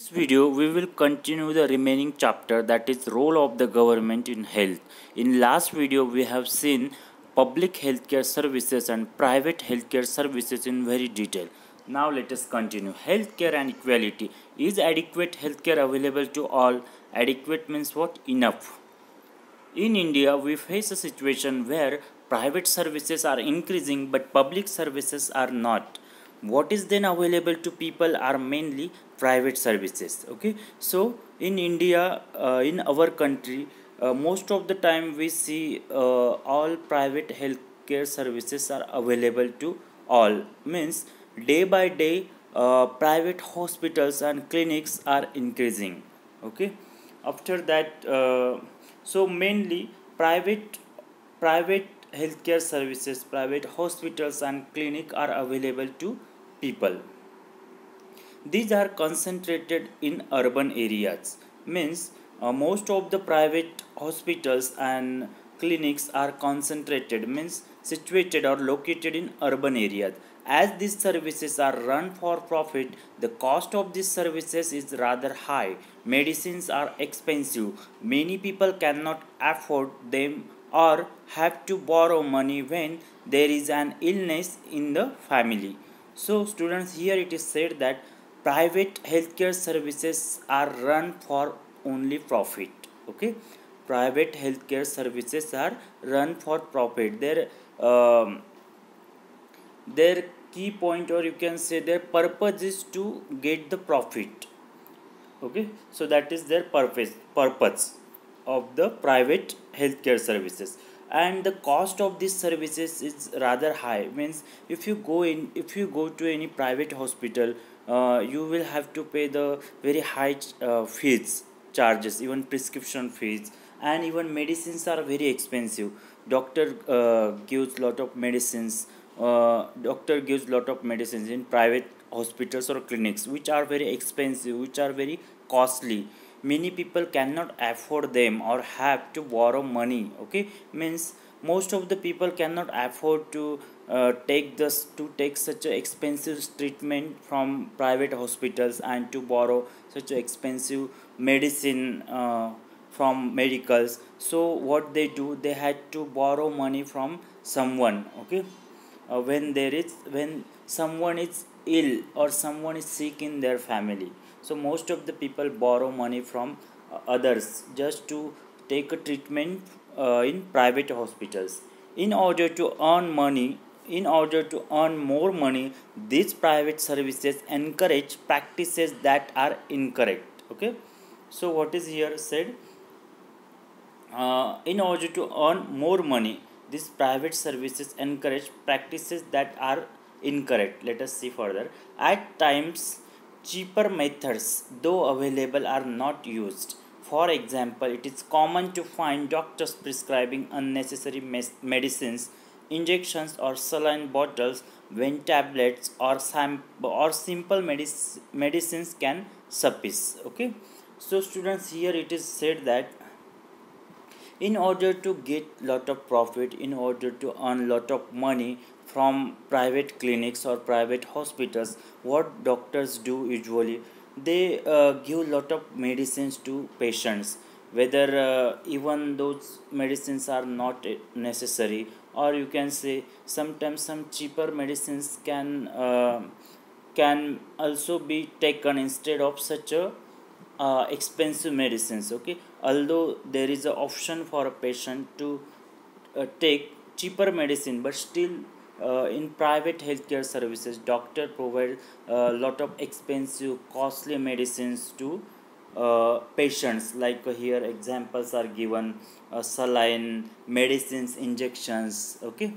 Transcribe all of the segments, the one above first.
This video we will continue the remaining chapter, that is role of the government in health. In last video we have seen public healthcare services and private healthcare services in very detail. Now let us continue. Healthcare and equality. Is adequate healthcare available to all? Adequate means what? Enough. In India, we face a situation where private services are increasing but public services are not. What is then available to people are mainly private services. Okay, so in India, in our country, most of the time we see all private healthcare services are available to all. Means day by day, private hospitals and clinics are increasing. Okay, after that. So mainly private healthcare services, private hospitals and clinic are available to people. These are concentrated in urban areas. Means most of the private hospitals and clinics are concentrated, means situated or located in urban areas. As these services are run for profit, the cost of these services is rather high. Medicines are expensive. Many people cannot afford them or have to borrow money when there is an illness in the family. So students, here it is said that private healthcare services are run for only profit. Okay, private healthcare services are run for profit. Their key point, or you can say their purpose, is to get the profit. Okay, so that is their purpose of the private healthcare services. And the cost of these services is rather high. Means if you go to any private hospital, you will have to pay the very high fees, charges, even prescription fees, and even medicines are very expensive. Doctor gives lot of medicines in private hospitals or clinics, which are very expensive, which are very costly. Many people cannot afford them or have to borrow money. Okay, means most of the people cannot afford to take such a expensive treatment from private hospitals and to borrow such a expensive medicine from medicals. So what they do, they had to borrow money from someone. Okay, when someone is ill or someone is sick in their family, so most of the people borrow money from others just to take a treatment in private hospitals. In order to earn money, in order to earn more money, these private services encourage practices that are incorrect. Okay, so what is here said, in order to earn more money, these private services encourage practices that are incorrect. Let us see further. At times, cheaper methods, though available, are not used. For example, it is common to find doctors prescribing unnecessary medicines, injections, or saline bottles when tablets or simple medicines can suffice. Okay, so students, here it is said that in order to get lot of profit, in order to earn lot of money from private clinics or private hospitals, what doctors do usually, they give lot of medicines to patients, whether even those medicines are not necessary, or you can say sometimes some cheaper medicines can also be taken instead of such a expensive medicines. Okay, although there is an option for a patient to take cheaper medicine, but still in private healthcare services, doctor provide a lot of expensive costly medicines to patients. Like here examples are given, saline medicines, injections. Okay,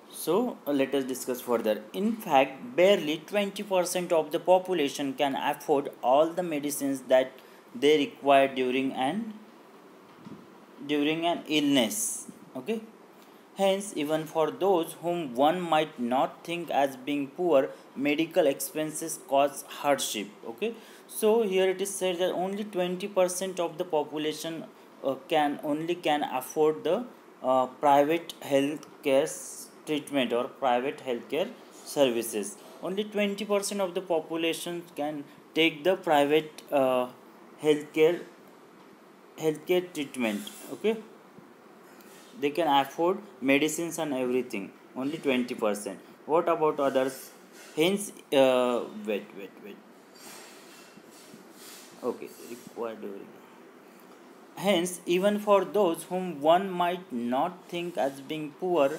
so let us discuss further. In fact, barely 20% of the population can afford all the medicines that they require during an illness. Okay. Hence, even for those whom one might not think as being poor, medical expenses cause hardship. Okay, so here it is said that only 20% of the population can afford the private health care treatment or private healthcare services. Only 20% of the population can take the private healthcare healthcare treatment. Okay, they can afford medicines and everything, only 20%. What about others? Hence, wait, okay, required during. Hence, even for those whom one might not think as being poor,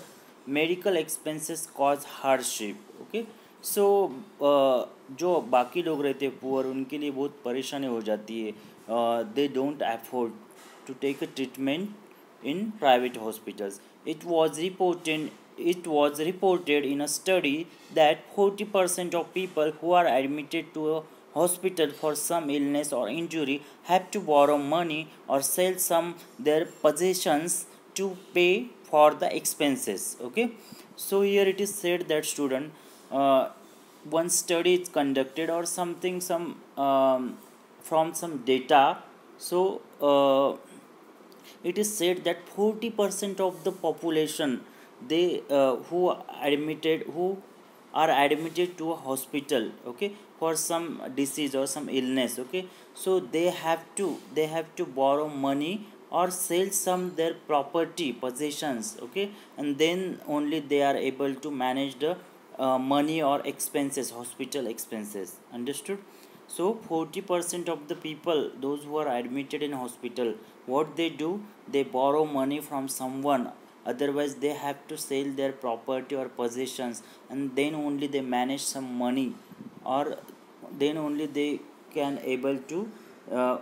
medical expenses cause hardship. Okay, so जो बाकी लोग रहते हैं poor, उनके लिए बहुत परेशानी हो जाती है. They don't afford to take a treatment in private hospitals. It was reported in a study that 40% of people who are admitted to a hospital for some illness or injury have to borrow money or sell some their possessions to pay for the expenses. Okay, so here it is said that student, one study is conducted or something, some from some data. So it is said that 40% of the population, they who are admitted to a hospital, okay, for some disease or some illness. Okay, so they have to borrow money or sell some their property possessions. Okay, and then only they are able to manage the money or expenses, hospital expenses. Understood? So 40% of the people, those who are admitted in hospital, what they do, they borrow money from someone. Otherwise, they have to sell their property or possessions, and then only they manage some money, or then only they can uh,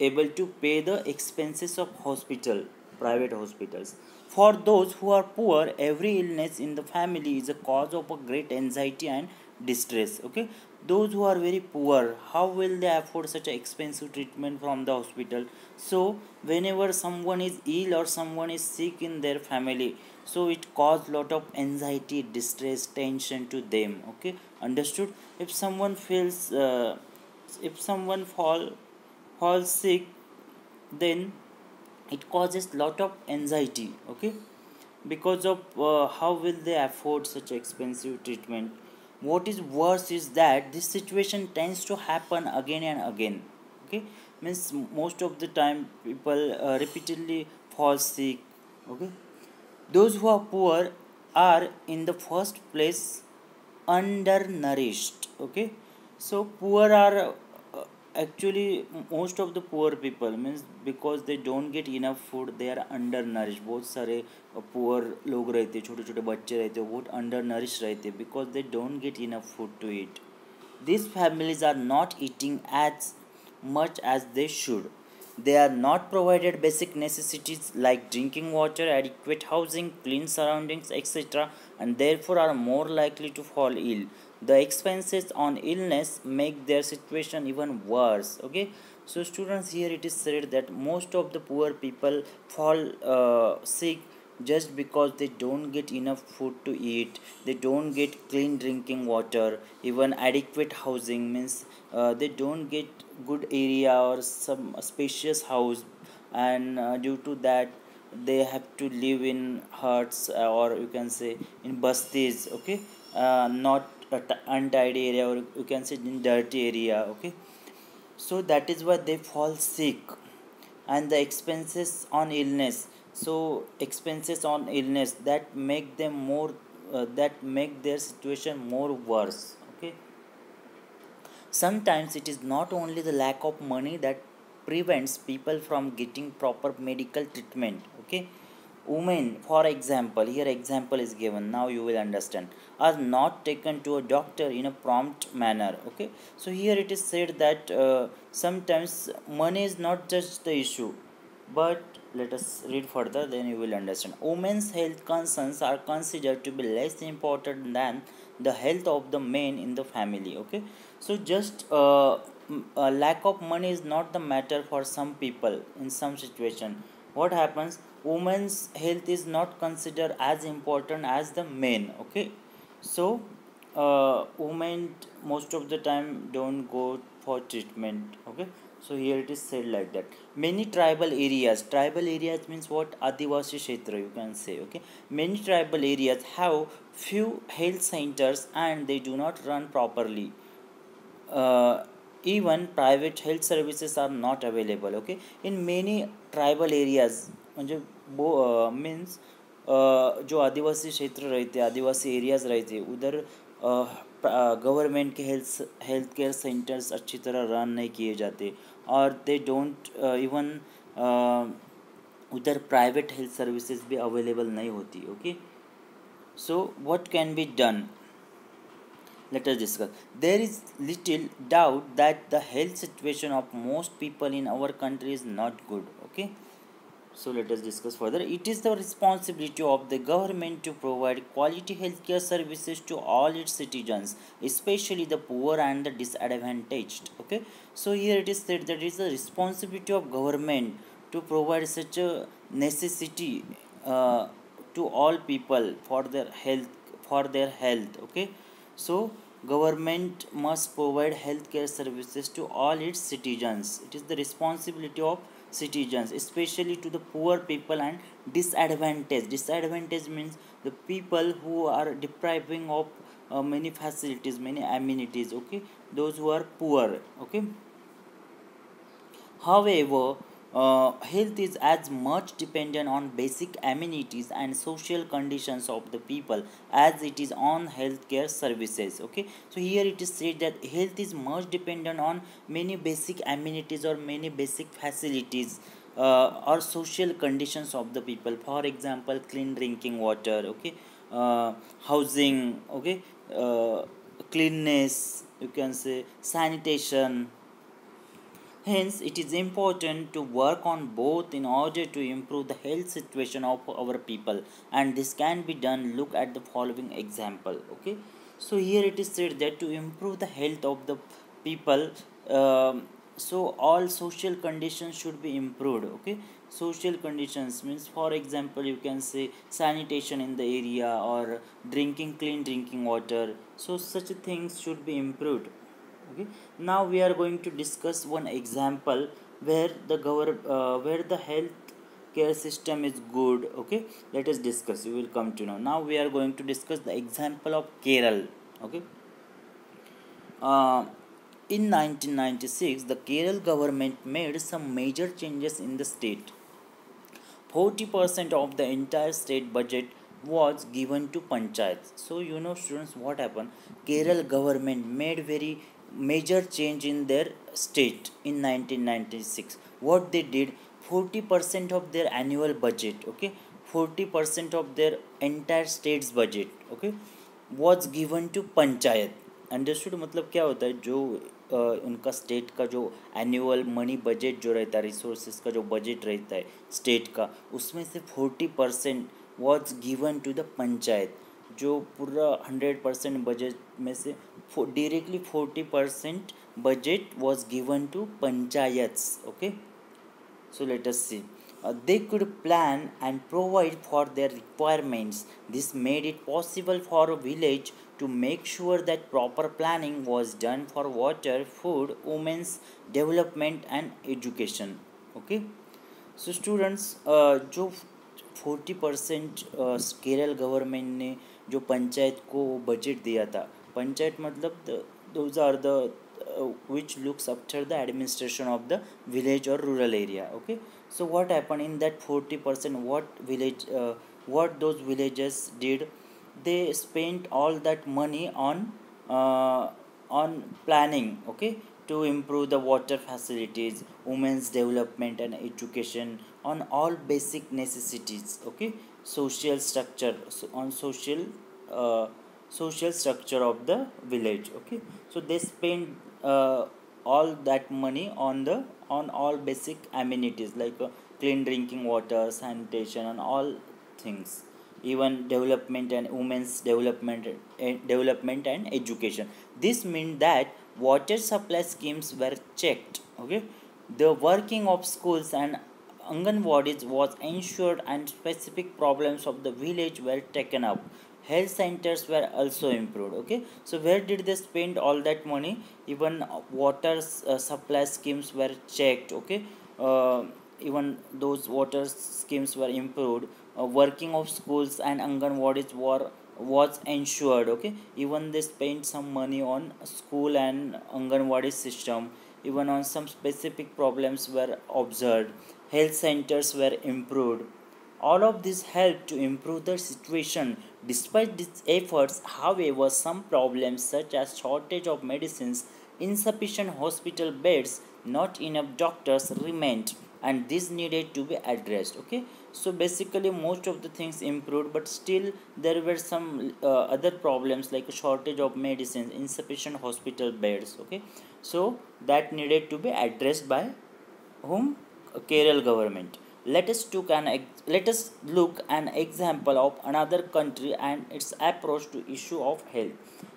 able to pay the expenses of hospital, private hospitals. For those who are poor, every illness in the family is a cause of a great anxiety and distress. Okay, those who are very poor, how will they afford such a expensive treatment from the hospital? So whenever someone is ill or someone is sick in their family, so it cause lot of anxiety, distress, tension to them. Okay, understood? If someone feels if someone falls sick, then it causes lot of anxiety. Okay, because of how will they afford such expensive treatment? What is worse is that this situation tends to happen again and again. Okay, means most of the time people repeatedly fall sick. Okay, those who are poor are in the first place undernourished. Okay, so poor are actually most of the poor people, means because they don't get enough food, they are undernourished. बहुत सारे poor लोग रहते, छोटे छोटे बच्चे रहते, वो बहुत undernourished रहते because they don't get enough food to eat. These families are not eating as much as they should. They are not provided basic necessities like drinking water, adequate housing, clean surroundings, etc., and therefore are more likely to fall ill. The expenses on illness make their situation even worse. Okay, so students, here it is said that most of the poor people fall sick just because they don't get enough food to eat, they don't get clean drinking water, even adequate housing, means they don't get good area or some spacious house, and due to that they have to live in huts, or you can say in bastis. Okay, not untidy area, or you can say in dirty area. Okay, so that is why they fall sick. And the expenses on illness, so expenses on illness that make them more that make their situation more worse. Okay, sometimes it is not only the lack of money that prevents people from getting proper medical treatment. Okay, women, for example, here example is given, now you will understand, are not taken to a doctor in a prompt manner. Okay, so here it is said that sometimes money is not just the issue, but let us read further, then you will understand. Women's health concerns are considered to be less important than the health of the men in the family. Okay, so just a lack of money is not the matter for some people. In some situation, what happens, women's health is not considered as important as the men. Okay, so women most of the time don't go for treatment. Okay, so here it is said like that. Many tribal areas means what, adivasi kshetra you can say. Okay, many tribal areas have few health centers and they do not run properly. even private health services are not available. Okay, in many tribal areas म्हणजे means जो आदिवासी क्षेत्र रहते आदिवासी areas रहते उधर government के health care centres अच्छी तरह run नहीं किए जाते और दे डोंट इवन उधर प्राइवेट हेल्थ सर्विसेज भी अवेलेबल नहीं होती. Okay, so what can be done? Let us discuss. There is little doubt that the health situation of most people in our country is not good. Okay, so let us discuss further. It is the responsibility of the government to provide quality healthcare services to all its citizens, especially the poor and the disadvantaged. Okay, so here it is said that it is the responsibility of government to provide such a necessity uh, to all people for their health. Okay, so government must provide healthcare services to all its citizens. It is the responsibility of citizens, especially to the poor people and disadvantaged. Disadvantaged means the people who are depriving of many facilities, many amenities. Okay, those who are poor. Okay. However, health is as much dependent on basic amenities and social conditions of the people as it is on healthcare services. Okay, so here it is said that health is much dependent on many basic amenities or many basic facilities or social conditions of the people. For example, clean drinking water. Okay, housing. Okay, cleanness. You can say sanitation. Hence, it is important to work on both in order to improve the health situation of our people, and this can be done. Look at the following example. Okay, so here it is said that to improve the health of the people, so all social conditions should be improved. Okay, social conditions means, for example, you can say sanitation in the area or clean drinking water. So such things should be improved. Okay, now we are going to discuss one example where where the health care system is good. Okay, let us discuss. You will come to know. Now we are going to discuss the example of Kerala. Okay, uh, in 1996 the Kerala government made some major changes in the state. 40% of the entire state budget was given to panchayats. So you know students what happened? Kerala government made very major change in their state in 1996. What they did, 40% of their annual budget, okay, 40% of their entire state's budget, okay, was given to panchayat. Understood मतलब क्या होता है जो उनका state का जो annual money budget जो रहता है रिसोर्सेज का जो बजट रहता है स्टेट का उसमें से 40% was given to the panchayat. जो पूरा 100% बजट में से directly 40% budget was given to panchayats. Okay, so let us see. They could plan and provide for their requirements. This made it possible for a village to make sure that proper planning was done for water, food, women's development and education. Okay, so students, जो 40% Kerala government ने जो पंचायत को budget दिया था, पंचायत मतलब those are the which looks after the administration of the village or rural area. Okay, so what happened in that 40%, what those villages did, they spent all that money on planning. Okay, to improve the water facilities, women's development and education, on all basic necessities. Okay, social structure, so on social structure of the village. Okay, so they spend all that money on all basic amenities like clean drinking water, sanitation and all things, even development and women's development and education. This means that water supply schemes were checked. Okay, the working of schools and Anganwadis was ensured and specific problems of the village were taken up. Health centers were also improved. Okay, so where did they spend all that money? Even water supply schemes were checked. Okay, even those water schemes were improved. Working of schools and Anganwadis was ensured. Okay, even they spent some money on school and Anganwadi system. Even on some specific problems were observed, health centers were improved. All of this helped to improve the situation. Despite these efforts, however, some problems such as shortage of medicines, insufficient hospital beds, not enough doctors remained, and this needed to be addressed. Okay, so basically most of the things improved, but still there were some other problems like a shortage of medicines, insufficient hospital beds. Okay, so that needed to be addressed by whom? Kerala government. Let us look an example of another country and its approach to issue of health.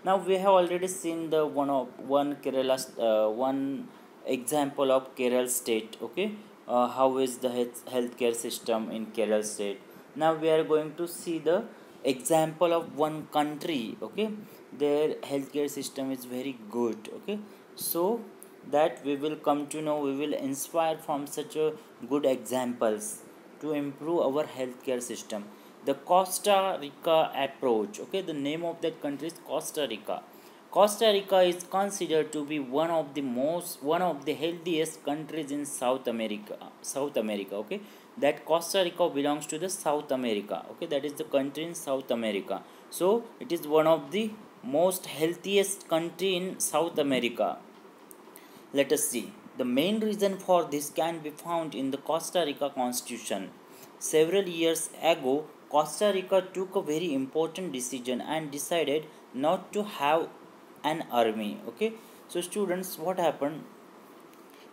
Now we have already seen the one Kerala one example of Kerala state. Okay, how is the healthcare system in Kerala state? Now we are going to see the example of one country. Okay, their healthcare system is very good. Okay, so that we will come to know, we will inspire from such a good examples to improve our healthcare system. The Costa Rica approach. Okay, the name of that country is Costa Rica. Costa Rica is considered to be one of the healthiest countries in South America. Okay, that Costa Rica belongs to the South America. Okay, that is the country in South America. So it is one of the most healthiest country in South America. Let us see. The main reason for this can be found in the Costa Rica Constitution. Several years ago, Costa Rica took a very important decision and decided not to have an army. Okay, so students, what happened?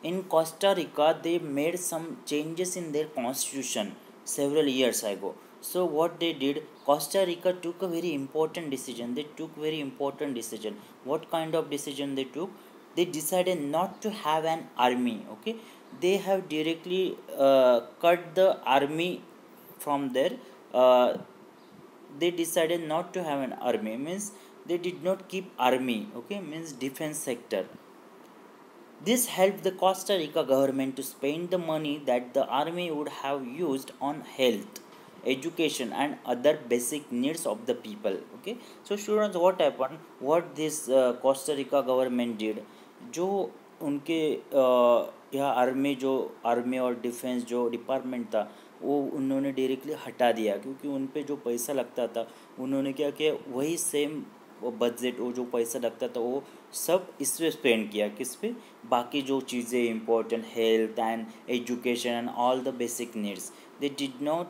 In Costa Rica, they made some changes in their constitution several years ago. So what they did, Costa Rica took a very important decision. They took very important decision. What kind of decision they took? They decided not to have an army. Okay, they have directly cut the army from there. Uh, they decided not to have an army, means they did not keep army. Okay, means defense sector. This helped the Costa Rica government to spend the money that the army would have used on health, education, and other basic needs of the people. Okay, so students, what happened? What this Costa Rica government did? जो उनके यहाँ army और defence जो department था, वो उन्होंने directly हटा दिया, क्योंकि उन पे जो पैसा लगता था उन्होंने क्या किया, वही सेम वो बजट, वो जो पैसा लगता था वो सब इस पे स्पेंड किया। किस पे? बाकी जो चीज़ें important, health and education and all the basic needs, they did not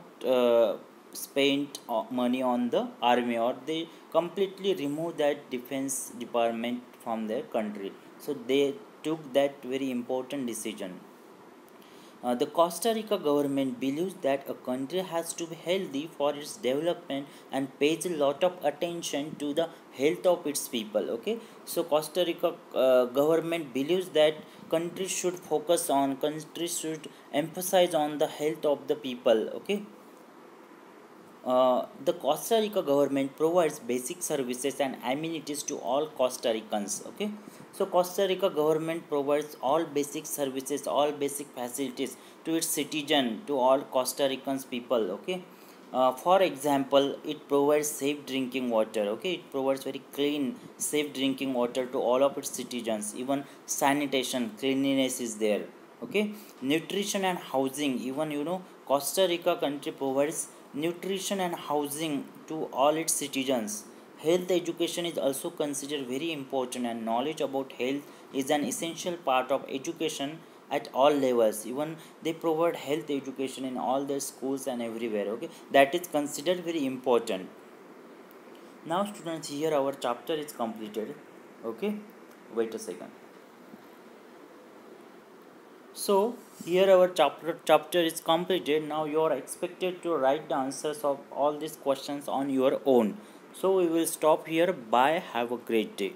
spent money on the army, or they completely removed that defense department from their country. So they took that very important decision. The Costa Rica government believes that a country has to be healthy for its development and pays a lot of attention to the health of its people. Okay, so Costa Rica government believes that countries should emphasize on the health of the people. Okay, the Costa Rica government provides basic services and amenities to all Costa Ricans. Okay, so Costa Rica government provides all basic services, all basic facilities to its citizen, to all Costa Ricans people. Okay, for example, it provides safe drinking water. Okay, it provides very clean, safe drinking water to all of its citizens. Even sanitation, cleanliness is there. Okay, nutrition and housing. Even Costa Rica country provides nutrition and housing to all its citizens. Health education is also considered very important, and knowledge about health is an essential part of education at all levels. Even they provide health education in all their schools and everywhere. Okay, that is considered very important. Now students, here our chapter is completed. Okay, wait a second. So here our chapter is completed. Now you are expected to write the answers of all these questions on your own. So we will stop here. Bye. Have a great day.